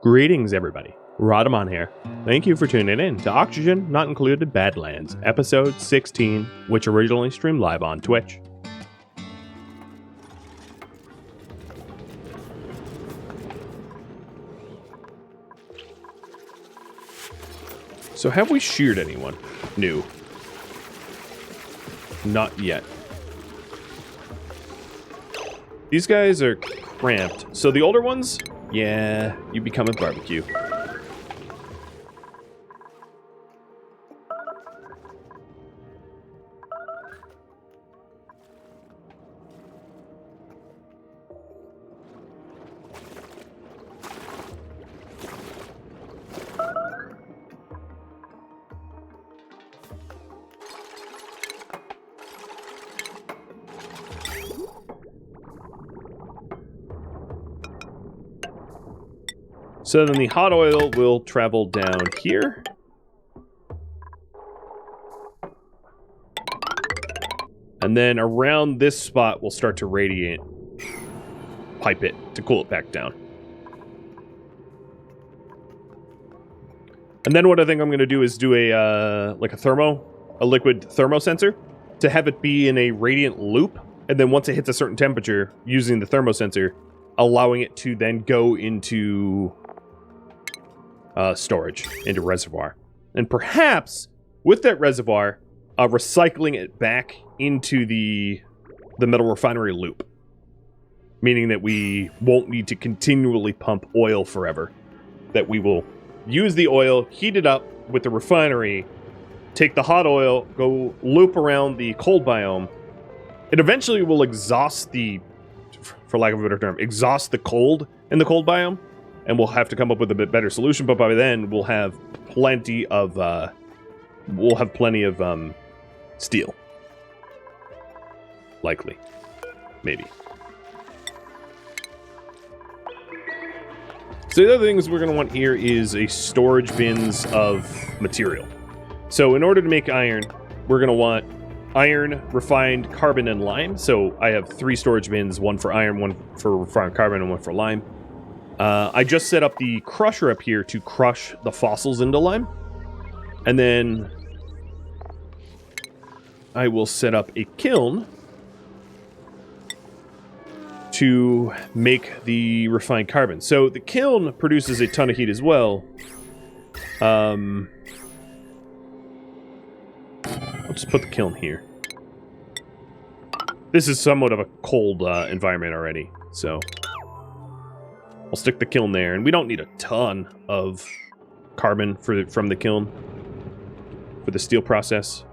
Greetings, everybody. Rhadamant here. Thank you for tuning in to Oxygen Not Included Badlands, episode 16, which originally streamed live on Twitch. So have we sheared anyone new? Not yet. These guys are cramped. So the older ones, yeah, you become a barbecue. So then the hot oil will travel down here. And then around this spot, we'll start to radiate pipe it to cool it back down. And then what I think I'm going to do is do a liquid thermo sensor to have it be in a radiant loop. And then once it hits a certain temperature, using the thermo sensor, allowing it to then go into storage, into reservoir. And perhaps with that reservoir, recycling it back into the metal refinery loop. Meaning that we won't need to continually pump oil forever. That we will use the oil, heat it up with the refinery, take the hot oil, go loop around the cold biome. It eventually will exhaust the, for lack of a better term, exhaust the cold in the cold biome. And we'll have to come up with a bit better solution, but by then we'll have plenty of steel. Likely. Maybe. So the other things we're going to want here is a storage bins of material. So in order to make iron, we're going to want iron, refined carbon, and lime. So I have 3 storage bins, one for iron, one for refined carbon, and one for lime. I just set up the crusher up here to crush the fossils into lime. And then I will set up a kiln to make the refined carbon. So the kiln produces a ton of heat as well. I'll just put the kiln here. This is somewhat of a cold environment already, so I'll stick the kiln there, and we don't need a ton of carbon from the kiln for the steel process.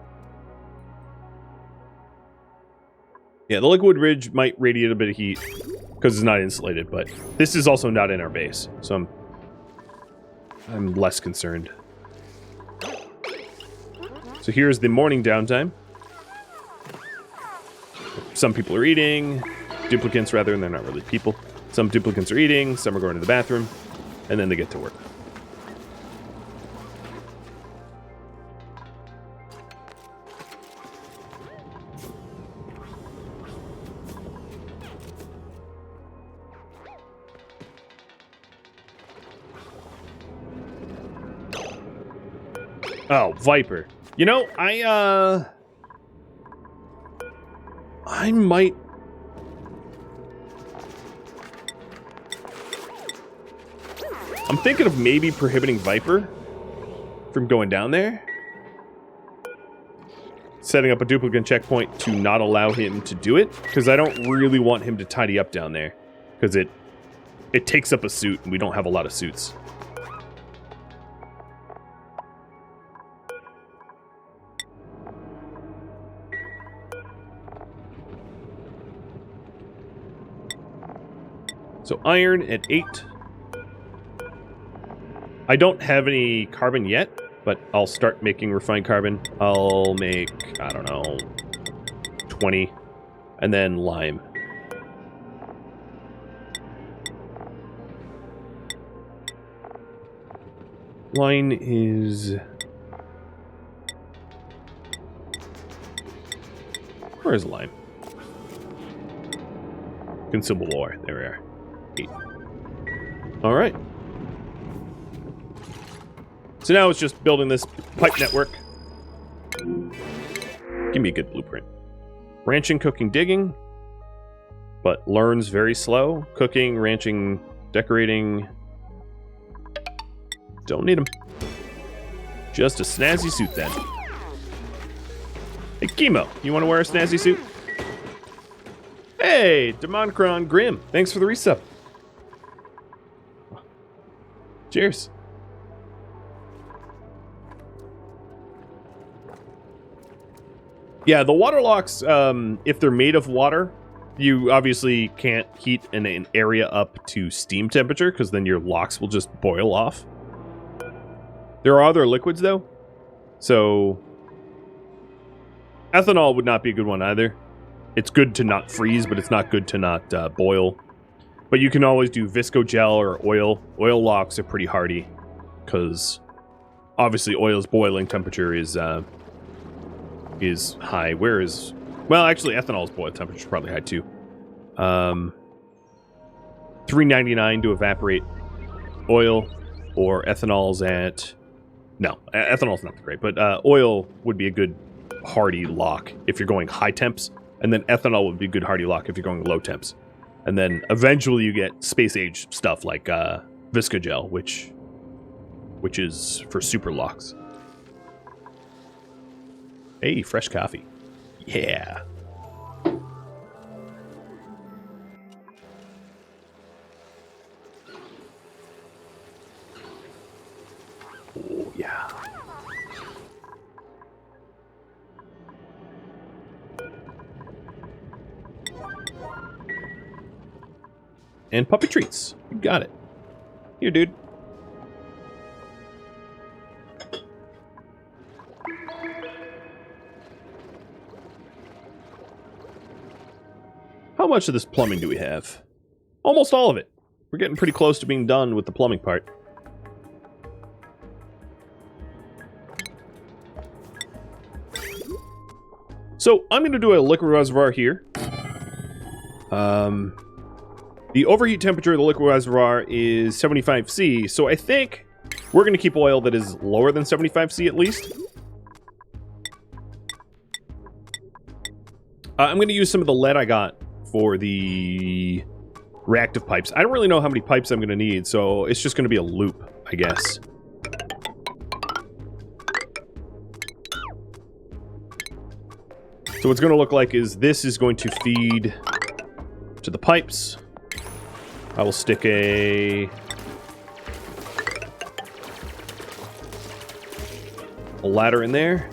Yeah, the liquid ridge might radiate a bit of heat because it's not insulated, but this is also not in our base, so I'm less concerned. So here's the morning downtime. Some people are eating, duplicants rather, and they're not really people. Some duplicants are eating, some are going to the bathroom, and then they get to work. Oh, Viper. You know, I might... I'm thinking of maybe prohibiting Viper from going down there. Setting up a duplicate checkpoint to not allow him to do it. Because I don't really want him to tidy up down there. Because it takes up a suit, and we don't have a lot of suits. So iron at 8. I don't have any carbon yet, but I'll start making refined carbon. I'll make, I don't know, 20, and then lime. Line is... Where's lime? Consumable ore. There we are. 8. All right. So now it's just building this pipe network. Give me a good blueprint. Ranching, cooking, digging. But learns very slow. Cooking, ranching, decorating. Don't need them. Just a snazzy suit then. Hey, Chemo, you want to wear a snazzy suit? Hey, Demoncron Grim, thanks for the resub. Cheers. Yeah, the water locks, if they're made of water, you obviously can't heat an area up to steam temperature, because then your locks will just boil off. There are other liquids, though. So, ethanol would not be a good one either. It's good to not freeze, but it's not good to not boil. But you can always do visco gel or oil. Oil locks are pretty hardy, because obviously oil's boiling temperature is high. Well, actually, ethanol's boiling temperature is probably high too. $3.99 to evaporate oil, or ethanol's at... No, ethanol's not great, but oil would be a good hardy lock if you're going high temps, and then ethanol would be a good hardy lock if you're going low temps. And then eventually you get space age stuff like Viscogel, which is for super locks. Hey, fresh coffee. Yeah. Oh, yeah. And puppy treats. You got it. Here, dude. How much of this plumbing do we have? Almost all of it. We're getting pretty close to being done with the plumbing part. So, I'm going to do a liquid reservoir here. The overheat temperature of the liquid reservoir is 75°C, so I think we're going to keep oil that is lower than 75°C at least. I'm going to use some of the lead I got for the reactive pipes. I don't really know how many pipes I'm going to need, so it's just going to be a loop, I guess. So what's going to look like is this is going to feed to the pipes. I will stick a ladder in there.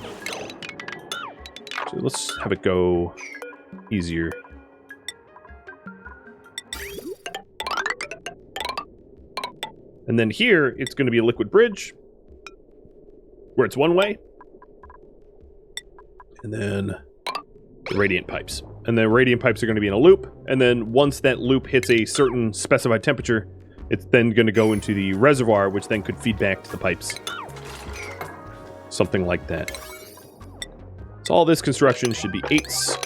So let's have it go easier. And then here, it's going to be a liquid bridge, where it's one way. And then the radiant pipes. And the radiant pipes are going to be in a loop. And then once that loop hits a certain specified temperature, it's then going to go into the reservoir, which then could feed back to the pipes. Something like that. So all this construction should be 8s,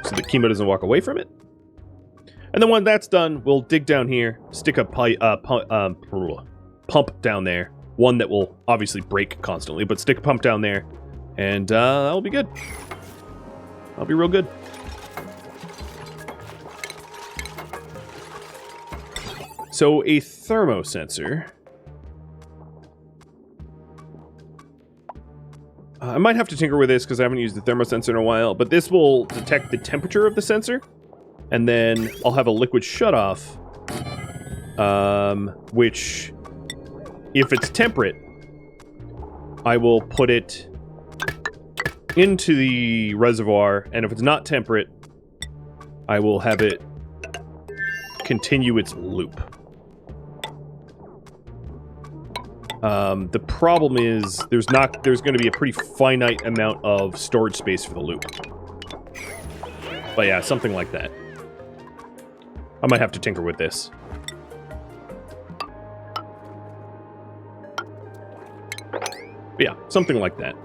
so the Chemo doesn't walk away from it. And then when that's done, we'll dig down here, stick a pump down there. One that will obviously break constantly, but stick a pump down there, and that'll be good. That'll be real good. So a thermosensor. I might have to tinker with this because I haven't used the thermosensor in a while, but this will detect the temperature of the sensor, and then I'll have a liquid shutoff, which, if it's temperate, I will put it into the reservoir, and if it's not temperate, I will have it continue its loop. The problem is there's going to be a pretty finite amount of storage space for the loop. But yeah, something like that. I might have to tinker with this. But yeah, something like that.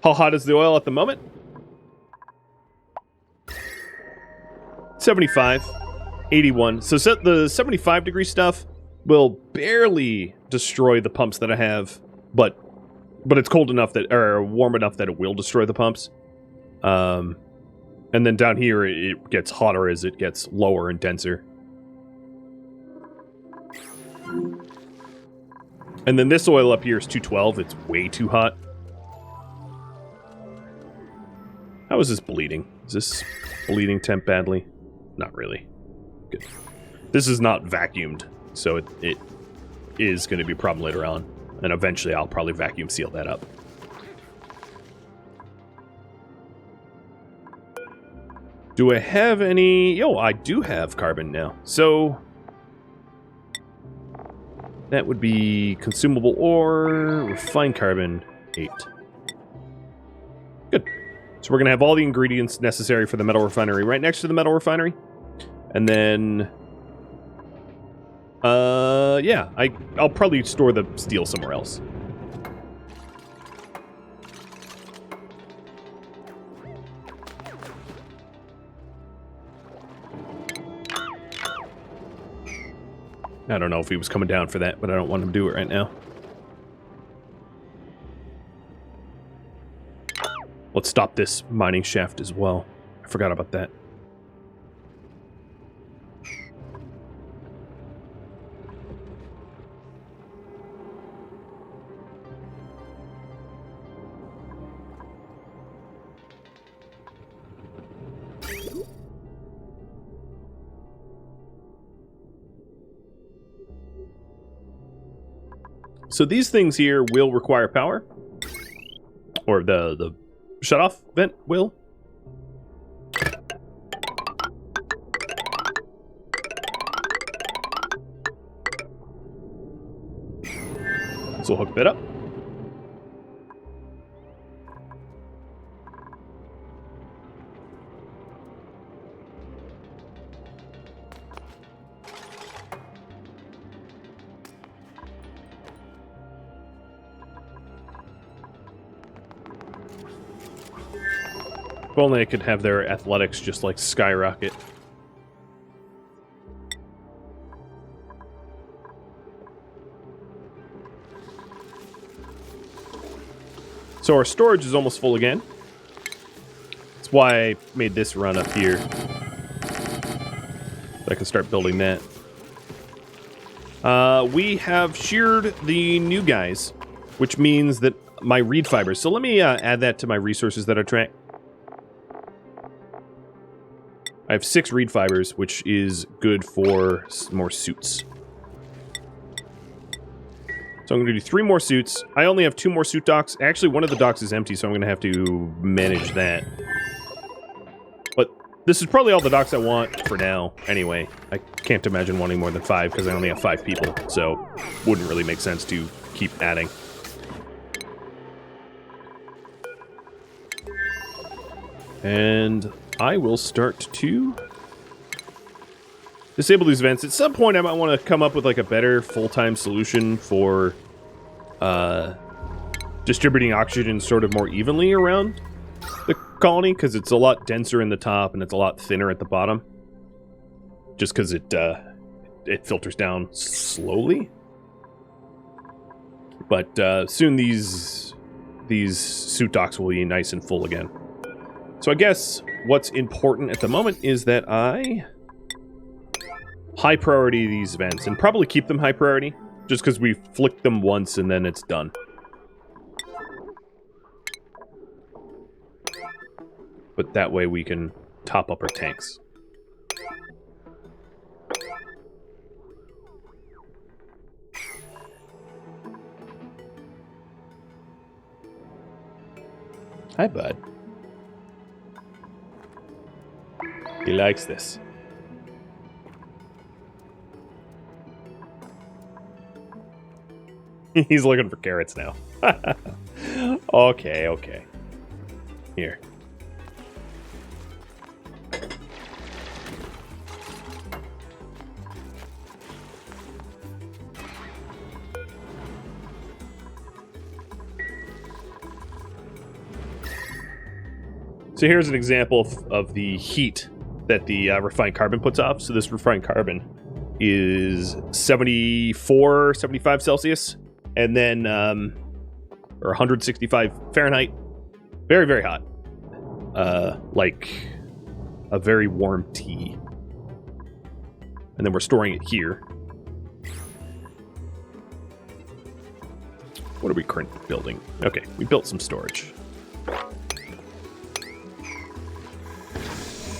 How hot is the oil at the moment? 75. 81. So the 75 degree stuff will barely destroy the pumps that I have, but it's cold enough that, or warm enough that it will destroy the pumps. And then down here, it gets hotter as it gets lower and denser. And then this oil up here is 212. It's way too hot. How is this bleeding? Is this bleeding temp badly? Not really. Good. This is not vacuumed, so it is going to be a problem later on. And eventually I'll probably vacuum seal that up. Do I have any... Yo, I do have carbon now. So... that would be consumable ore, refined carbon, 8. Good. So we're going to have all the ingredients necessary for the metal refinery right next to the metal refinery. And then... yeah, I'll probably store the steel somewhere else. I don't know if he was coming down for that, but I don't want him to do it right now. Let's stop this mining shaft as well. I forgot about that. So these things here will require power. Or the shutoff vent will. So we'll hook that up. If only I could have their athletics just like skyrocket. So our storage is almost full again. That's why I made this run up here. I can start building that. We have sheared the new guys, which means that my reed fibers. So let me add that to my resources that I track. I have 6 reed fibers, which is good for more suits. So I'm going to do 3 more suits. I only have 2 more suit docks. Actually, one of the docks is empty, so I'm going to have to manage that. But this is probably all the docks I want for now, anyway. I can't imagine wanting more than 5, because I only have 5 people, so wouldn't really make sense to keep adding. And I will start to disable these vents. At some point, I might want to come up with like a better full-time solution for distributing oxygen sort of more evenly around the colony, because it's a lot denser in the top and it's a lot thinner at the bottom. Just because it filters down slowly. But soon these suit docks will be nice and full again. So I guess what's important at the moment is that I high priority these vents, and probably keep them high priority, just because we flick them once and then it's done. But that way we can top up our tanks. Hi, bud. He likes this. He's looking for carrots now. Okay, okay. Here. So here's an example of the heat that the refined carbon puts off. So this refined carbon is 74, 75 Celsius, and then, or 165 Fahrenheit. Very, very hot. Like a very warm tea. And then we're storing it here. What are we currently building? Okay, we built some storage.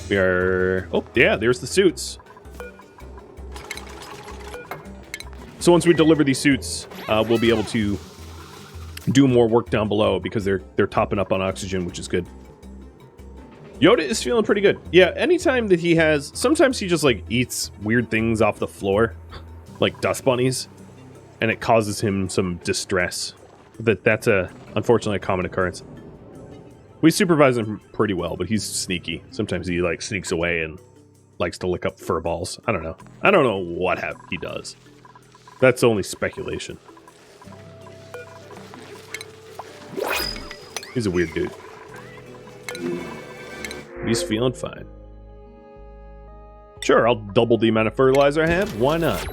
We are... Oh, yeah, there's the suits. So once we deliver these suits, we'll be able to do more work down below because they're topping up on oxygen, which is good. Yoda is feeling pretty good. Yeah, anytime that he has... Sometimes he just, like, eats weird things off the floor, like dust bunnies, and it causes him some distress. That's unfortunately a common occurrence. We supervise him pretty well, but he's sneaky. Sometimes he, like, sneaks away and likes to lick up fur balls. I don't know. I don't know what he does. That's only speculation. He's a weird dude. He's feeling fine. Sure, I'll double the amount of fertilizer I have. Why not?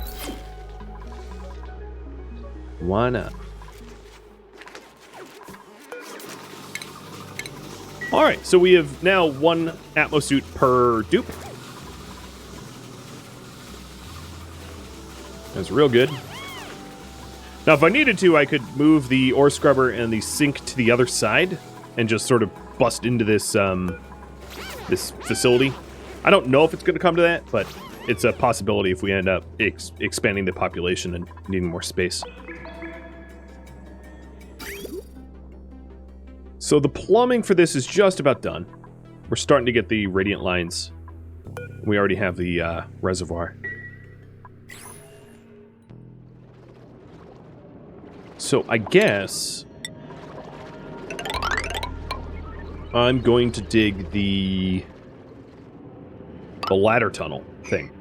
Why not? Alright, so we have now one Atmo suit per dupe. That's real good. Now, if I needed to, I could move the ore scrubber and the sink to the other side and just sort of bust into this this facility. I don't know if it's going to come to that, but it's a possibility if we end up expanding the population and needing more space. So the plumbing for this is just about done. We're starting to get the radiant lines. We already have the reservoir. So I guess I'm going to dig the ladder tunnel thing.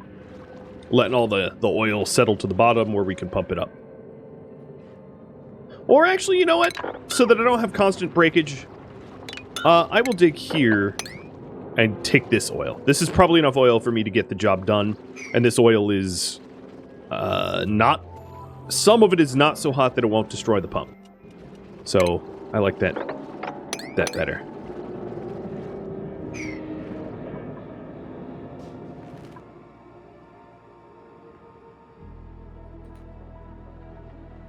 Letting all the oil settle to the bottom where we can pump it up. Or actually, you know what? So that I don't have constant breakage, I will dig here and take this oil. This is probably enough oil for me to get the job done. And this oil is not... Some of it is not so hot that it won't destroy the pump. So, I like that better.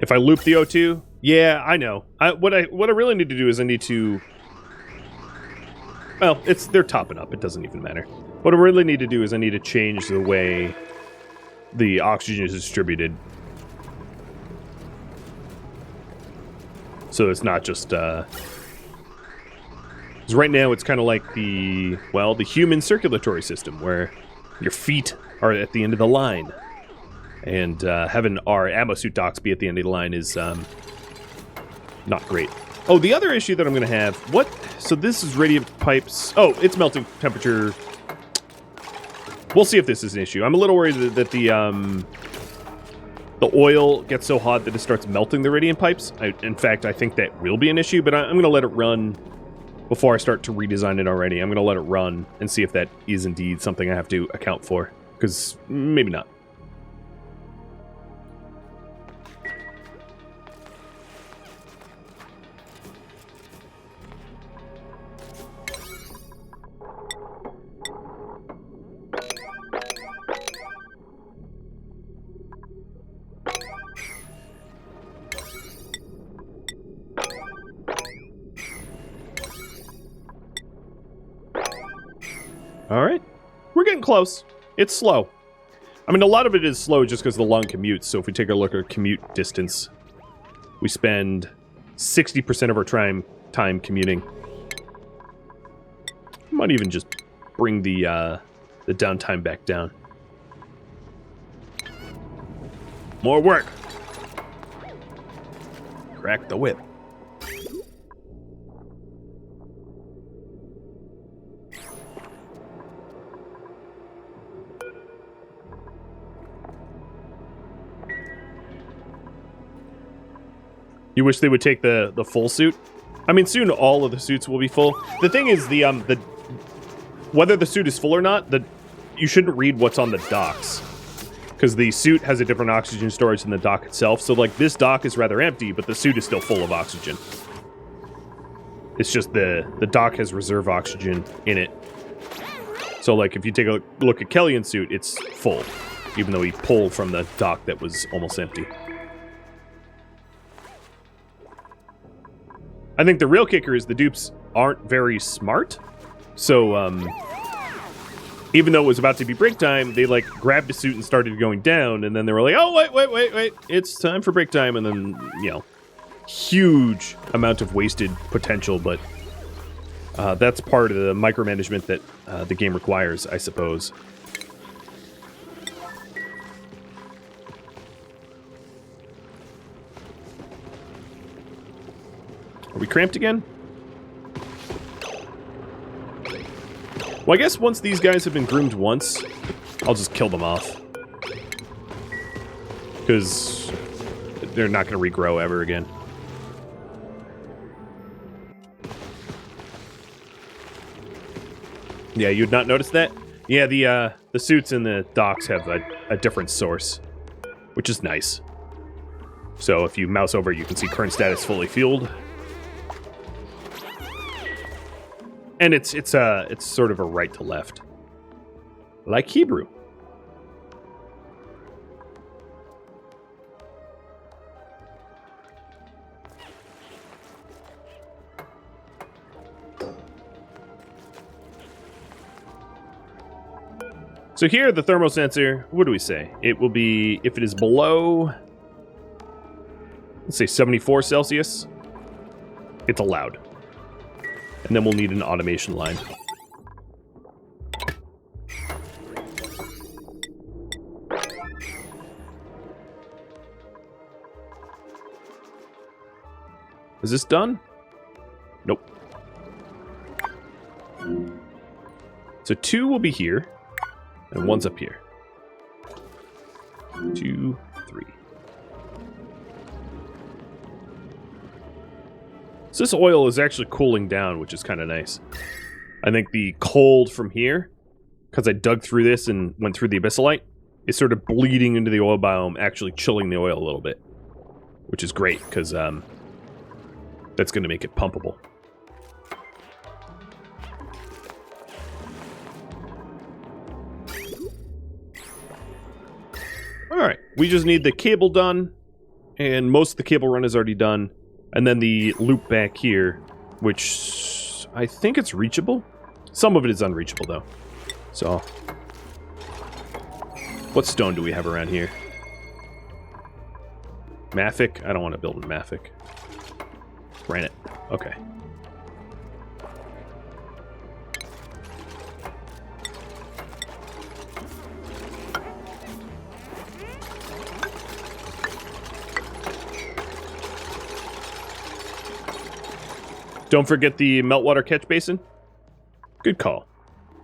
If I loop the O2, yeah, I know. What I really need to do is I need to... Well, they're topping up. It doesn't even matter. What I really need to do is I need to change the way the oxygen is distributed. So it's not just... 'cause right now it's kind of like the human circulatory system, where your feet are at the end of the line. And having our ammo suit docks be at the end of the line is not great. Oh, the other issue that I'm going to have... What? So this is radiant pipes... Oh, it's melting temperature. We'll see if this is an issue. I'm a little worried that the oil gets so hot that it starts melting the radiant pipes. In fact, I think that will be an issue, but I'm going to let it run before I start to redesign it already. I'm going to let it run and see if that is indeed something I have to account for. Because maybe not. Alright. We're getting close. It's slow. I mean, a lot of it is slow just because of the long commutes. So if we take a look at commute distance, we spend 60% of our time commuting. Might even just bring the downtime back down. More work. Crack the whip. You wish they would take the full suit? I mean, soon all of the suits will be full. The thing is, whether the suit is full or not, you shouldn't read what's on the docks. Because the suit has a different oxygen storage than the dock itself. So, like, this dock is rather empty, but the suit is still full of oxygen. It's just the dock has reserve oxygen in it. So, like, if you take a look at Kellyan's suit, it's full. Even though he pulled from the dock that was almost empty. I think the real kicker is the dupes aren't very smart. So, even though it was about to be break time, they, like, grabbed a suit and started going down. And then they were like, oh, wait. It's time for break time. And then, you know, huge amount of wasted potential. But that's part of the micromanagement that the game requires, I suppose. Are we cramped again? Well, I guess once these guys have been groomed once, I'll just kill them off. Because they're not going to regrow ever again. Yeah, you'd not notice that? Yeah, the suits in the docks have a different source, which is nice. So if you mouse over, you can see current status fully fueled. And it's sort of a right to left. Like Hebrew. So here, the thermal sensor, what do we say? It will be, if it is below, let's say 74 Celsius, it's allowed. And then we'll need an automation line. Is this done? Nope. So 2 will be here, and 1's up here. 2, 3. So this oil is actually cooling down, which is kind of nice. I think the cold from here, because I dug through this and went through the abyssalite, is sort of bleeding into the oil biome, actually chilling the oil a little bit. Which is great, because that's going to make it pumpable. Alright, we just need the cable done, and most of the cable run is already done. And then the loop back here, which I think it's reachable. Some of it is unreachable, though. So, what stone do we have around here? Mafic? I don't want to build a Mafic. Granite. Okay. Don't forget the meltwater catch basin. Good call.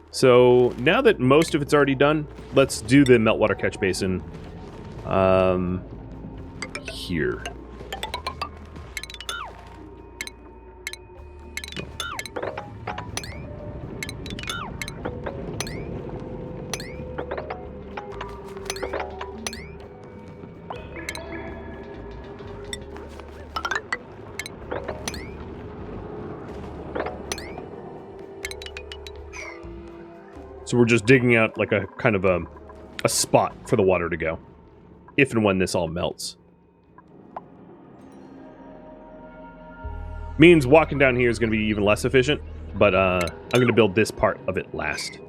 So now that most of it's already done, let's do the meltwater catch basin here. So we're just digging out like a kind of a spot for the water to go, if and when this all melts. Means walking down here is going to be even less efficient, but I'm going to build this part of it last.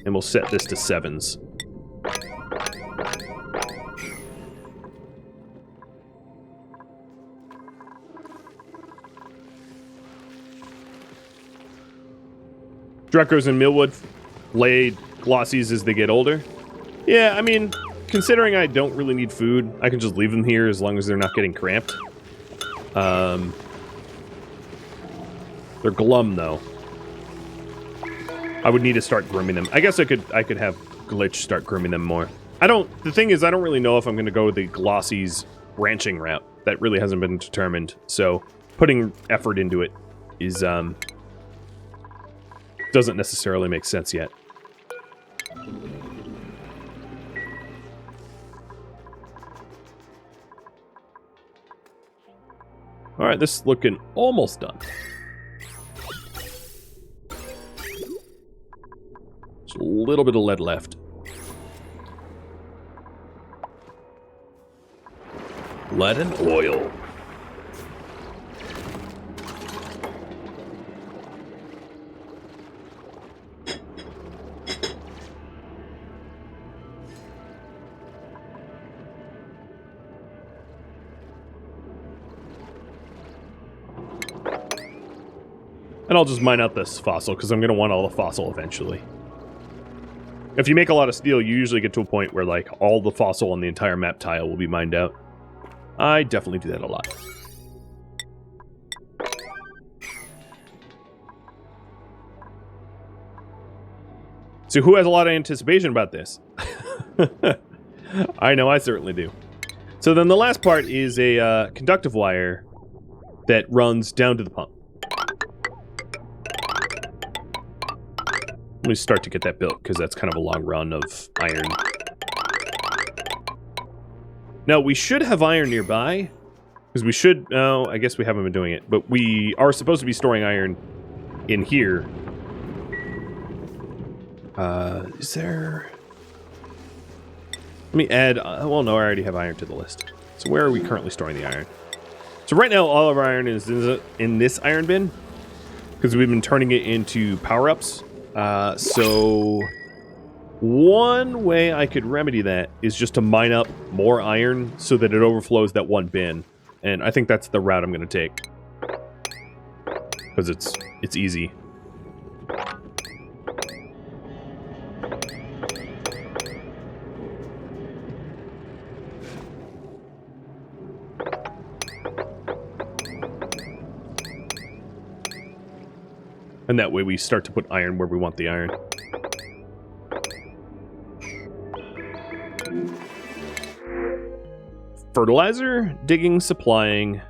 And we'll set this to 7s. Druckos and Millwood lay glossies as they get older. Yeah, I mean, considering I don't really need food, I can just leave them here as long as they're not getting cramped. They're glum, though. I would need to start grooming them. I guess I could have Glitch start grooming them more. The thing is, I don't really know if I'm going to go the glossies branching route. That really hasn't been determined. So, putting effort into it is, doesn't necessarily make sense yet. Alright, this is looking almost done. Just a little bit of lead left. Lead and oil. And I'll just mine out this fossil, because I'm going to want all the fossil eventually. If you make a lot of steel, you usually get to a point where, like, all the fossil on the entire map tile will be mined out. I definitely do that a lot. So who has a lot of anticipation about this? I know I certainly do. So then the last part is a conductive wire that runs down to the pump. Let me start to get that built, because that's kind of a long run of iron. Now, we should have iron nearby, because we should... No, I guess we haven't been doing it, but we are supposed to be storing iron in here. Is there... Let me add... well, no, I already have iron to the list. So where are we currently storing the iron? So right now, all of our iron is in this iron bin, because we've been turning it into power-ups. So one way I could remedy that is just to mine up more iron so that it overflows that one bin. And I think that's the route I'm going to take. Because it's easy. And that way we start to put iron where we want the iron. Fertilizer, digging, supplying,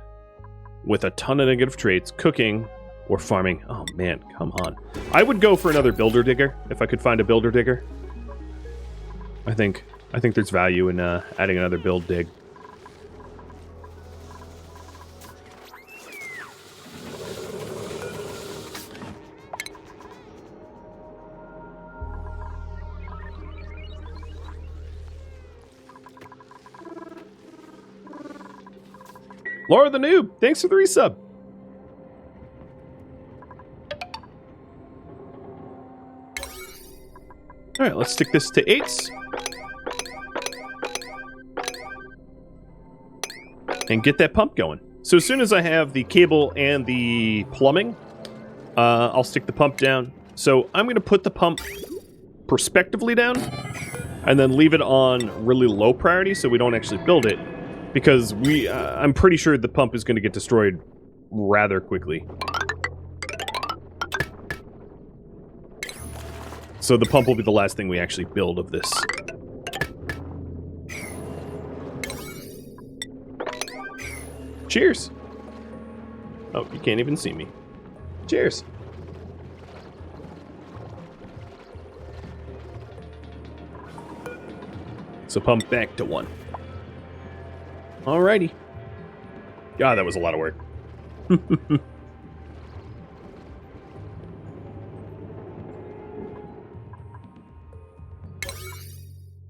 with a ton of negative traits, cooking, or farming. Oh man, come on. I would go for another builder digger, if I could find a builder digger. I think there's value in adding another build dig. Laura the Noob, thanks for the resub. Alright, let's stick this to 8s. And get that pump going. So as soon as I have the cable and the plumbing, I'll stick the pump down. So I'm going to put the pump prospectively down, and then leave it on really low priority so we don't actually build it. Because I'm pretty sure the pump is going to get destroyed rather quickly. So the pump will be the last thing we actually build of this. Cheers! Oh, you can't even see me. Cheers! So pump back to 1. Alrighty. God, that was a lot of work.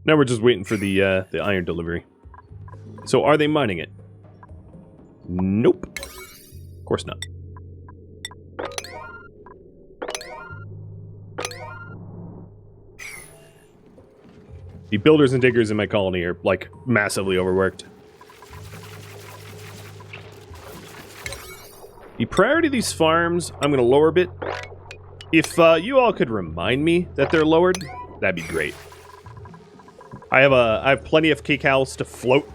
Now we're just waiting for the iron delivery. So are they mining it? Nope. Of course not. The builders and diggers in my colony are, like, massively overworked. The priority of these farms, I'm going to lower a bit. If you all could remind me that they're lowered, that'd be great. I have plenty of kcals to float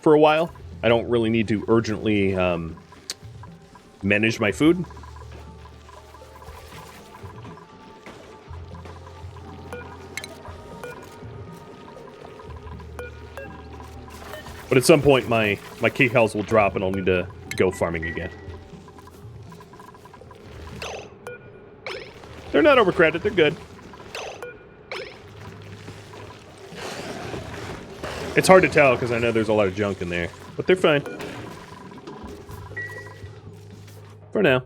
for a while. I don't really need to urgently manage my food. But at some point, my kcals will drop and I'll need to go farming again. They're not overcrowded, they're good. It's hard to tell because I know there's a lot of junk in there, but they're fine. For now.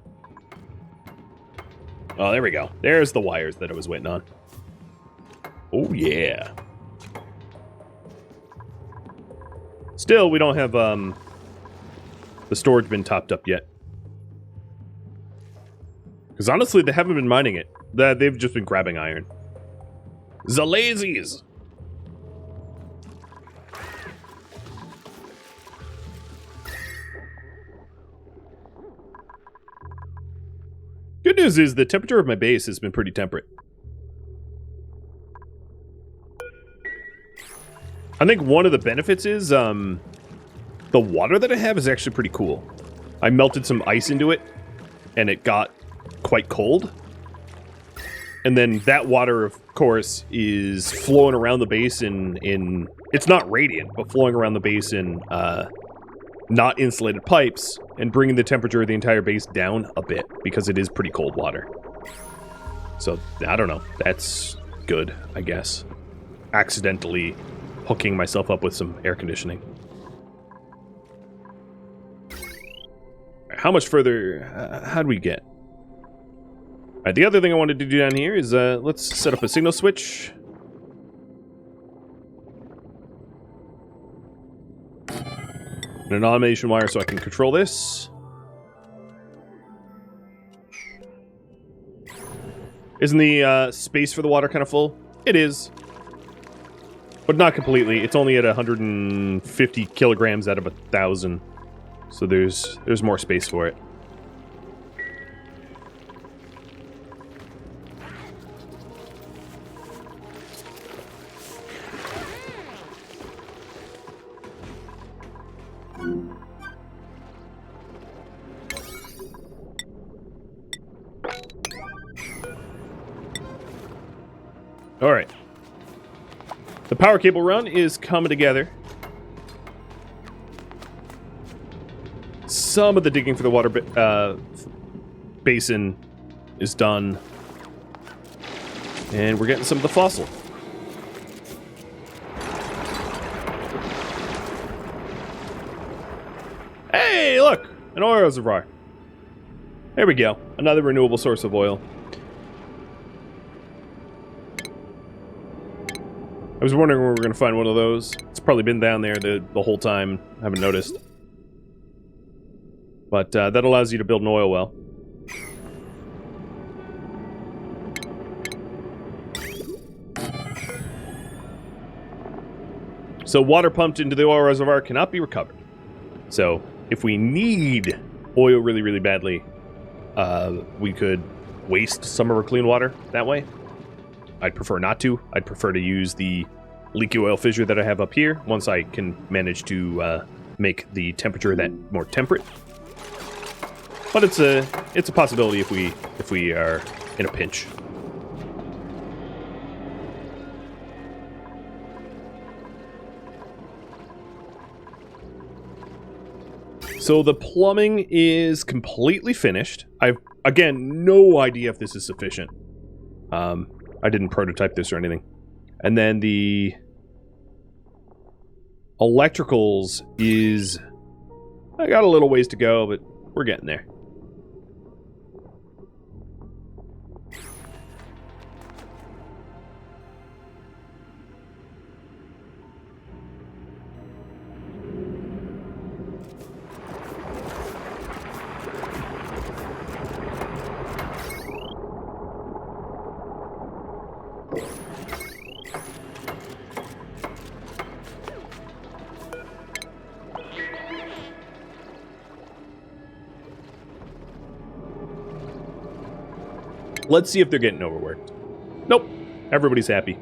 Oh, there we go. There's the wires that I was waiting on. Oh, yeah. Still, we don't have the storage bin topped up yet. Because honestly, they haven't been mining it. They've just been grabbing iron. The lazies! Good news is the temperature of my base has been pretty temperate. I think one of the benefits is the water that I have is actually pretty cool. I melted some ice into it, and it got quite cold. And then that water, of course, is flowing around the basin in... It's not radiant, but flowing around the basin, not insulated pipes, and bringing the temperature of the entire base down a bit, because it is pretty cold water. So, I don't know. That's good, I guess. Accidentally hooking myself up with some air conditioning. How much further... how'd we get? Alright, the other thing I wanted to do down here is, let's set up a signal switch. And an automation wire so I can control this. Isn't the space for the water kind of full? It is. But not completely. It's only at 150 kilograms out of 1,000. So there's more space for it. All right. The power cable run is coming together. Some of the digging for the water basin is done. And we're getting some of the fossil. Hey, look! An oil reservoir. There we go. Another renewable source of oil. I was wondering where we were going to find one of those. It's probably been down there the whole time. I haven't noticed. But that allows you to build an oil well. So water pumped into the oil reservoir cannot be recovered. So if we need oil really, really badly, we could waste some of our clean water that way. I'd prefer not to. I'd prefer to use the leaky oil fissure that I have up here once I can manage to make the temperature that more temperate. But it's a possibility if we are in a pinch. So the plumbing is completely finished. I've, again, no idea if this is sufficient. I didn't prototype this or anything. And then the electricals is... I got a little ways to go, but we're getting there. Let's see if they're getting overworked. Nope. Everybody's happy.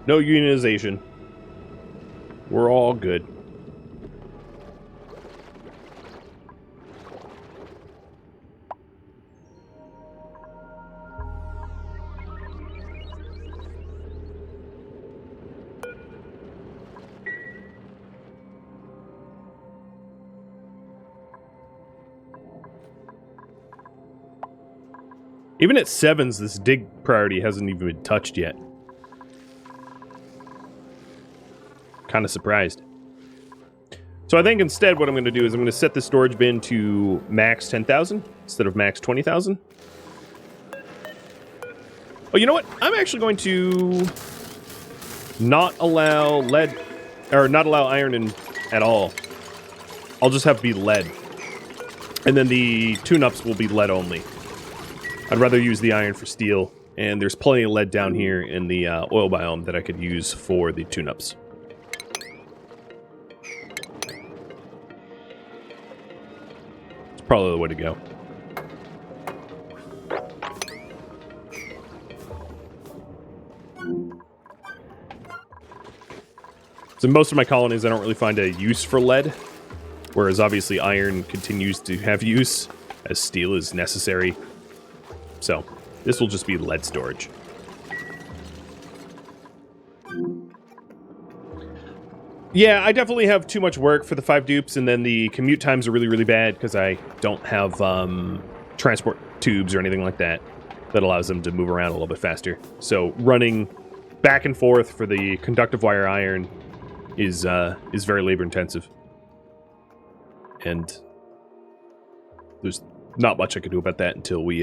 No unionization. We're all good. Even at 7s, this dig priority hasn't even been touched yet. Kind of surprised. So I think instead what I'm going to do is I'm going to set the storage bin to max 10,000 instead of max 20,000. Oh, you know what? I'm actually going to not allow lead, or not allow iron in at all. I'll just have be lead. And then the tune-ups will be lead only. I'd rather use the iron for steel, and there's plenty of lead down here in the oil biome that I could use for the tune-ups. It's probably the way to go. So most of my colonies, I don't really find a use for lead, whereas obviously iron continues to have use, as steel is necessary. So this will just be lead storage. Yeah, I definitely have too much work for the 5 dupes, and then the commute times are really, really bad because I don't have transport tubes or anything like that that allows them to move around a little bit faster. So running back and forth for the conductive wire iron is very labor intensive, and there's not much I can do about that until we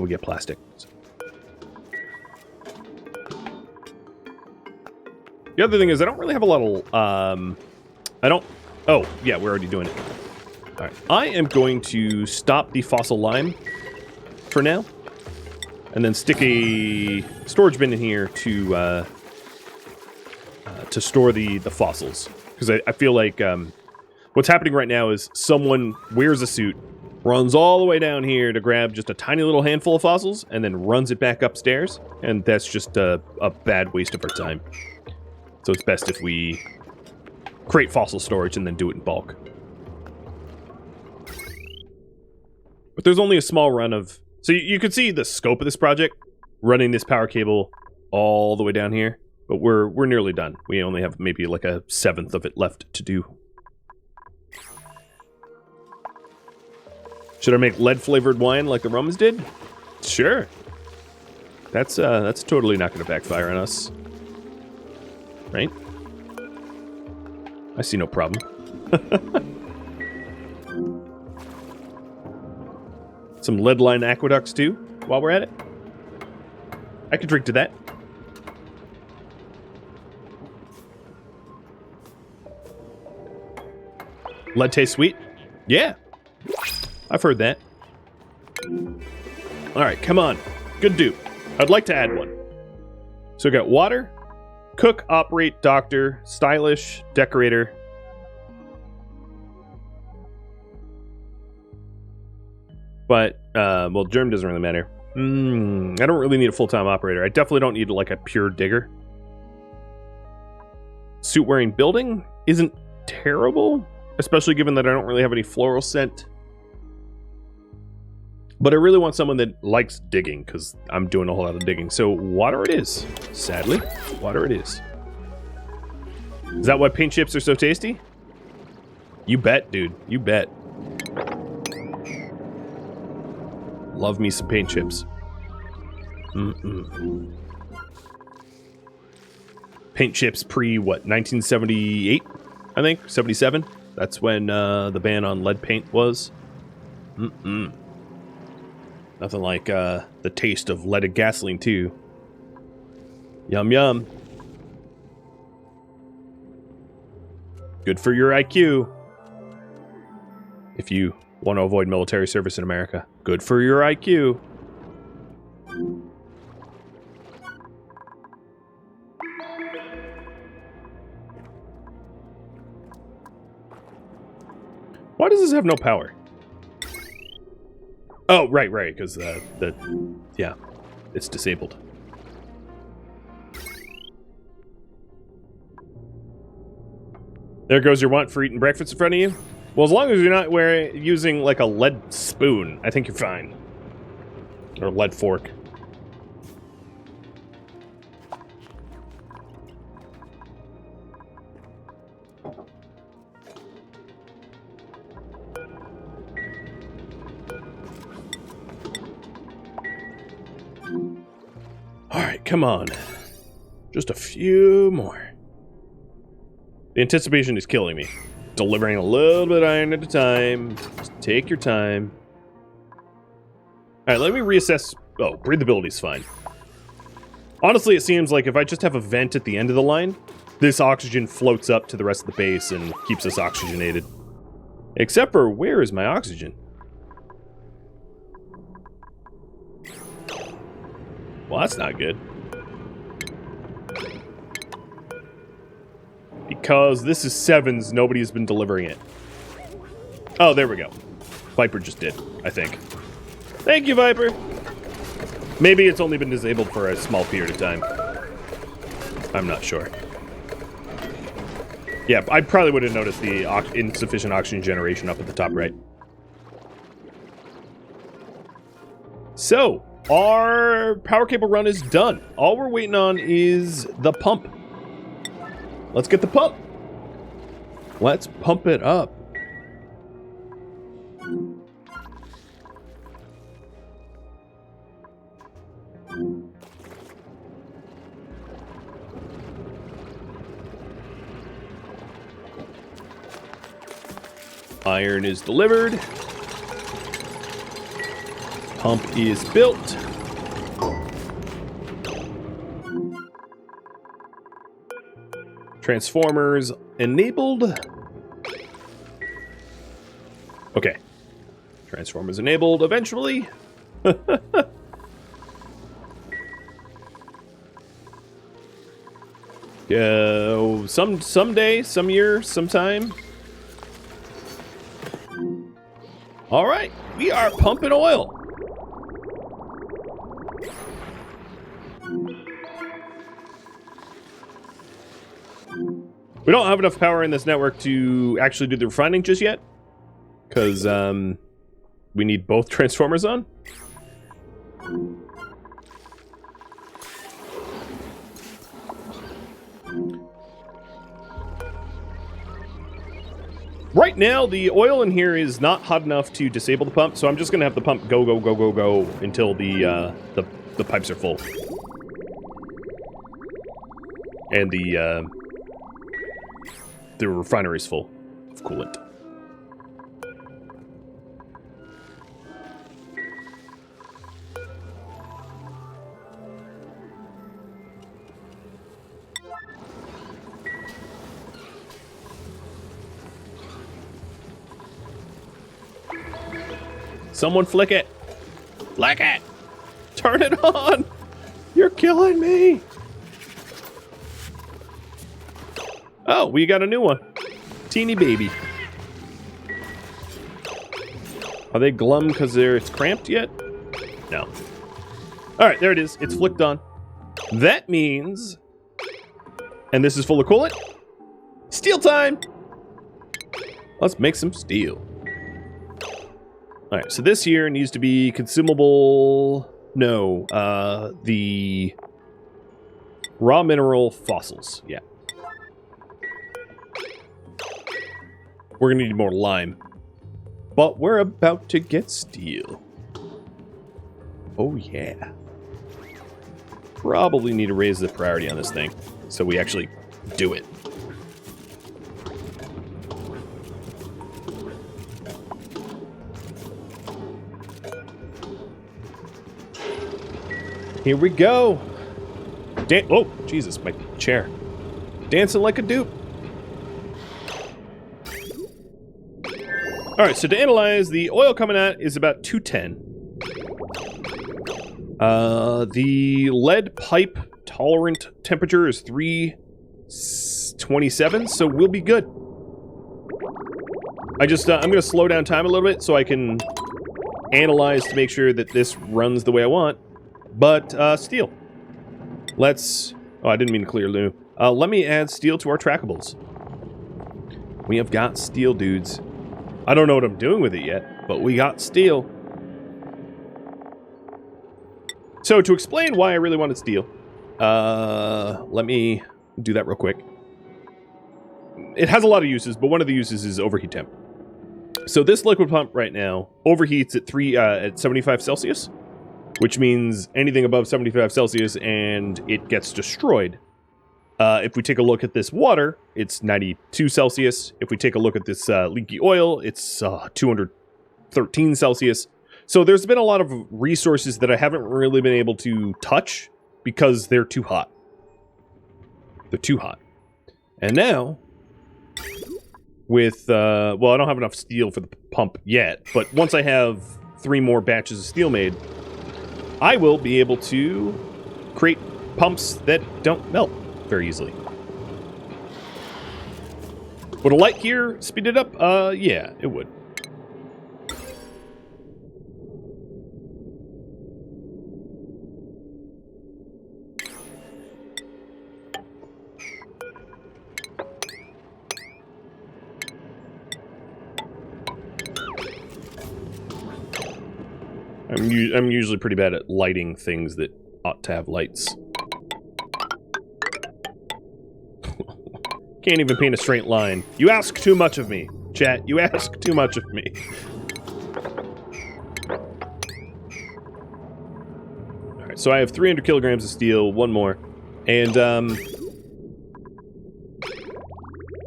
get plastic. The other thing is I don't really have a lot of oh yeah, we're already doing it. All right, I am going to stop the fossil lime for now, and then stick a storage bin in here to store the fossils, because I feel like what's happening right now is someone wears a suit, runs all the way down here to grab just a tiny little handful of fossils, and then runs it back upstairs, and that's just a bad waste of our time. So it's best if we create fossil storage and then do it in bulk. But there's only a small run of... So you can see the scope of this project, running this power cable all the way down here. But we're nearly done. We only have maybe like a 1/7 of it left to do. Should I make lead-flavored wine like the Romans did? Sure. That's totally not going to backfire on us. Right? I see no problem. Some lead-lined aqueducts, too, while we're at it. I could drink to that. Lead tastes sweet? Yeah. I've heard that. Alright, come on. Good dupe. I'd like to add one. So we got water, cook, operate, doctor, stylish, decorator. But, well, germ doesn't really matter. I don't really need a full-time operator. I definitely don't need, like, a pure digger. Suit-wearing building isn't terrible, especially given that I don't really have any floral scent. But I really want someone that likes digging, because I'm doing a whole lot of digging. So water it is. Sadly, water it is. Is that why paint chips are so tasty? You bet, dude. You bet. Love me some paint chips. Paint chips what, 1978? I think, 77? That's when the ban on lead paint was. Nothing like the taste of leaded gasoline, too. Yum, yum. Good for your IQ. If you want to avoid military service in America. Good for your IQ. Why does this have no power? Oh, right, because yeah, it's disabled. There goes your want for eating breakfast in front of you. Well, as long as you're not using like a lead spoon, I think you're fine. Or a lead fork. All right, come on. Just a few more. The anticipation is killing me. Delivering a little bit of iron at a time. Just take your time. Alright, let me reassess. Oh, breathability is fine. Honestly, it seems like if I just have a vent at the end of the line, this oxygen floats up to the rest of the base and keeps us oxygenated. Except for, where is my oxygen? Well, that's not good. Because this is 7's, nobody's been delivering it. Oh, there we go. Viper just did, I think. Thank you, Viper! Maybe it's only been disabled for a small period of time. I'm not sure. Yeah, I probably would have noticed the insufficient oxygen generation up at the top right. So, our power cable run is done. All we're waiting on is the pump. Let's get the pump. Let's pump it up. Iron is delivered. Pump is built. Transformers enabled. Okay. Transformers enabled eventually. Someday, some year, sometime. All right, we are pumping oil. We don't have enough power in this network to actually do the refining just yet, because we need both transformers on. Right now, the oil in here is not hot enough to disable the pump, so I'm just going to have the pump go until the pipes are full. And the refinery is full of coolant. Someone flick it. Flick it. Turn it on. You're killing me. Oh, we got a new one. Teeny baby. Are they glum because it's cramped yet? No. All right, there it is. It's flicked on. That means, and this is full of coolant. Steel time. Let's make some steel. All right, so this here needs to be consumable. No, the raw mineral fossils. Yeah. We're gonna need more lime. But we're about to get steel. Oh, yeah. Probably need to raise the priority on this thing so we actually do it. Here we go. Oh, Jesus, my chair. Dancing like a dupe. All right, so to analyze, the oil coming out is about 210. The lead pipe tolerant temperature is 327, so we'll be good. I'm going to slow down time a little bit so I can analyze to make sure that this runs the way I want. But, steel. Let's... Oh, I didn't mean to clear Lou. Let me add steel to our trackables. We have got steel, dudes. I don't know what I'm doing with it yet, but we got steel. So, to explain why I really wanted steel, let me do that real quick. It has a lot of uses, but one of the uses is overheat temp. So this liquid pump right now overheats at 75 Celsius. Which means anything above 75 Celsius and it gets destroyed. If we take a look at this water, it's 92 Celsius. If we take a look at this leaky oil, it's 213 Celsius. So there's been a lot of resources that I haven't really been able to touch because they're too hot. They're too hot. And now, with, well, I don't have enough steel for the pump yet, but once I have 3 more batches of steel made, I will be able to create pumps that don't melt very easily. Would a light here speed it up? Yeah, it would. I'm usually pretty bad at lighting things that ought to have lights. Can't even paint a straight line. You ask too much of me, chat. You ask too much of me. Alright, so I have 300 kilograms of steel, 1 more. And,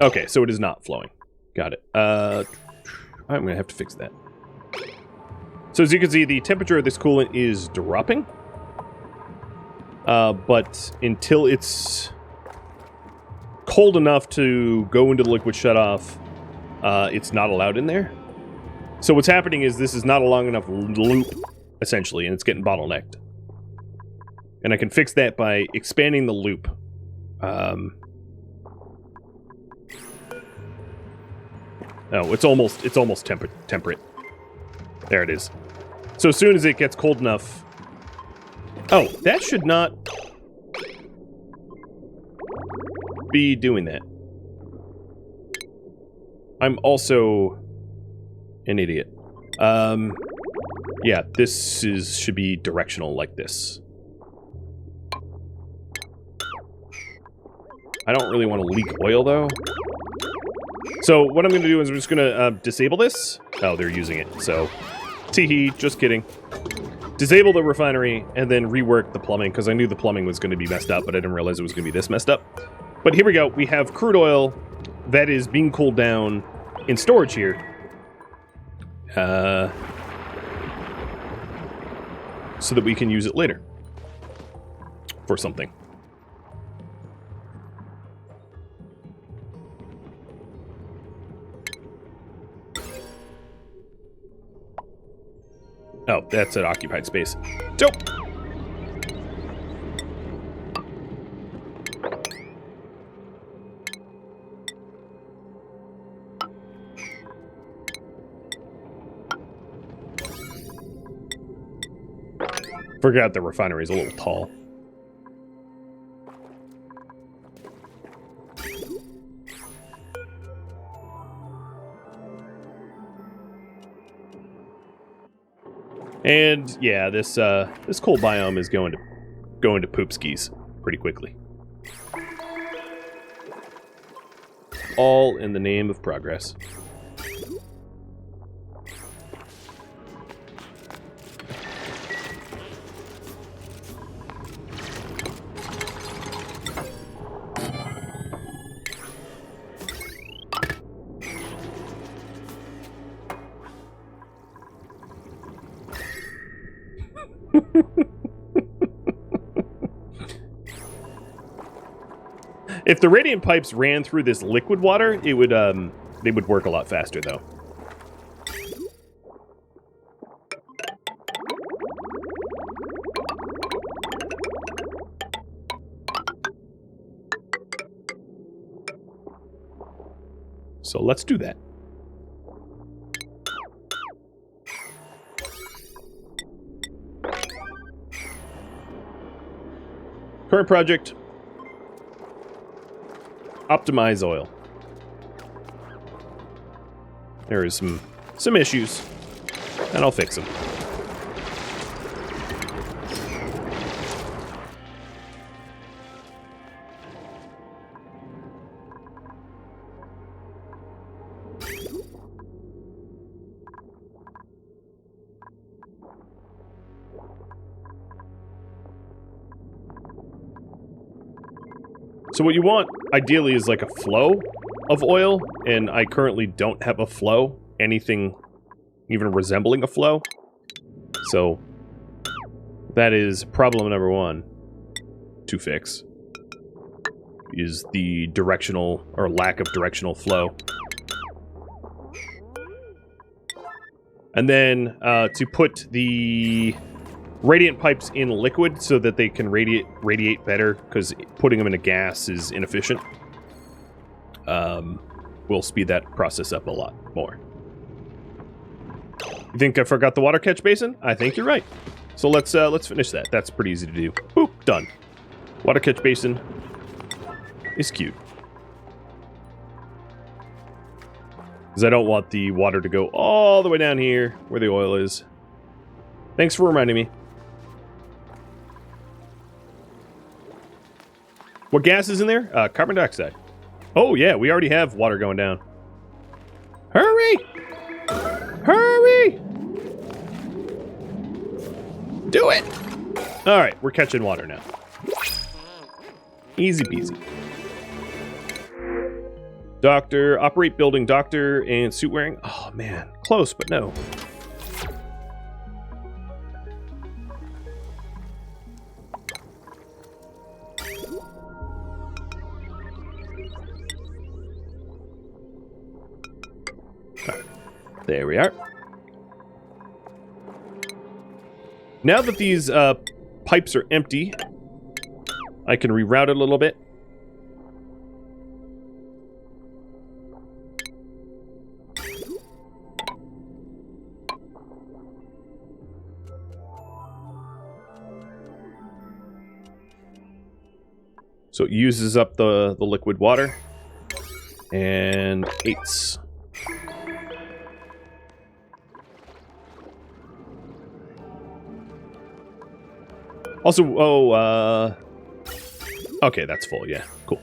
okay, so it is not flowing. Got it. I'm gonna have to fix that. So as you can see, the temperature of this coolant is dropping. But until it's cold enough to go into the liquid shutoff, it's not allowed in there. So what's happening is this is not a long enough loop, essentially, and it's getting bottlenecked. And I can fix that by expanding the loop. Oh, it's almost temperate. There it is. So as soon as it gets cold enough... Oh, that should not be doing that. I'm also an idiot. Yeah, this should be directional like this. I don't really want to leak oil, though. So what I'm going to do is I'm just going to disable this. Oh, they're using it, so... Tee-hee, just kidding. Disable the refinery, and then rework the plumbing, because I knew the plumbing was going to be messed up, but I didn't realize it was going to be this messed up. But here we go. We have crude oil that is being cooled down in storage here. So that we can use it later. For something. Oh, that's an occupied space. Dope! Forgot the refinery is a little tall. And yeah, this cold biome is going to poop skis pretty quickly. All in the name of progress. If the radiant pipes ran through this liquid water, it would they would work a lot faster though. So let's do that. Current project. Optimize oil. There is some issues, and I'll fix them. So what you want, ideally, is like a flow of oil, and I currently don't have a flow, anything even resembling a flow. So that is problem number one to fix, is the directional, or lack of directional flow. And then to put the radiant pipes in liquid so that they can radiate better, because putting them in a gas is inefficient. Will speed that process up a lot more. You think I forgot the water catch basin? I think you're right. So let's finish that. That's pretty easy to do. Boop, done. Water catch basin is cute. Because I don't want the water to go all the way down here where the oil is. Thanks for reminding me. What gas is in there? Carbon dioxide. Oh yeah, we already have water going down. Hurry! Hurry! Do it! Alright, we're catching water now. Easy peasy. Doctor, operate building, doctor, and suit wearing. Oh man, close, but no. There we are. Now that these pipes are empty, I can reroute it a little bit. So it uses up the liquid water. And 8s. Also, okay, that's full, yeah, cool.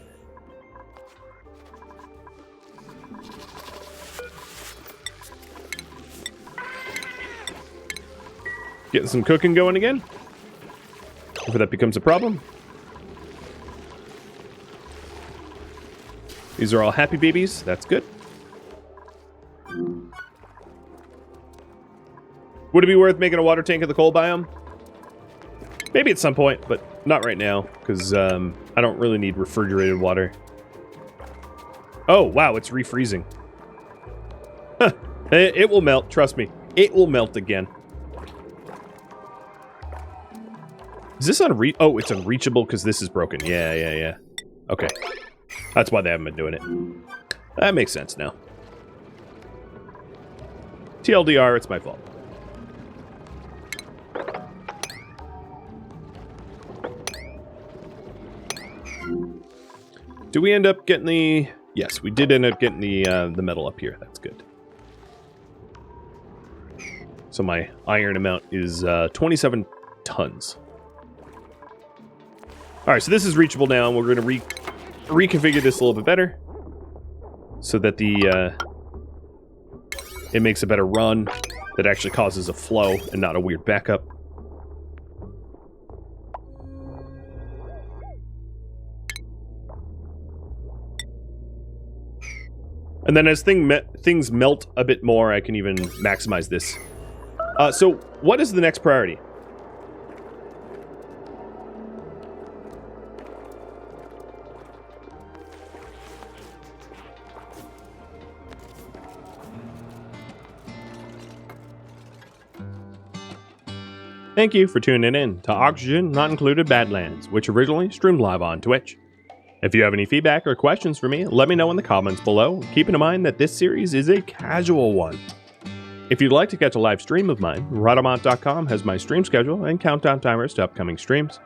Getting some cooking going again. If that becomes a problem. These are all happy babies, that's good. Would it be worth making a water tank of the coal biome? Maybe at some point, but not right now, because I don't really need refrigerated water. Oh, wow, it's refreezing. Huh. It will melt, trust me. It will melt again. Is this oh, it's unreachable because this is broken. Yeah. Okay. That's why they haven't been doing it. That makes sense now. TLDR, it's my fault. Do we end up getting the... Yes, we did end up getting the metal up here. That's good. So my iron amount is 27 tons. Alright, so this is reachable now, and we're going to reconfigure this a little bit better. So that it makes a better run that actually causes a flow and not a weird backup. And then as things melt a bit more, I can even maximize this. So what is the next priority? Thank you for tuning in to Oxygen Not Included Badlands, which originally streamed live on Twitch. If you have any feedback or questions for me, let me know in the comments below, keeping in mind that this series is a casual one. If you'd like to catch a live stream of mine, Rhadamant.com has my stream schedule and countdown timers to upcoming streams.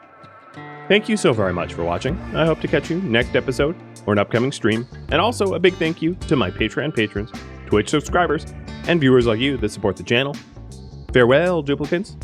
Thank you so very much for watching. I hope to catch you next episode or an upcoming stream, and also a big thank you to my Patreon patrons, Twitch subscribers, and viewers like you that support the channel. Farewell, duplicates.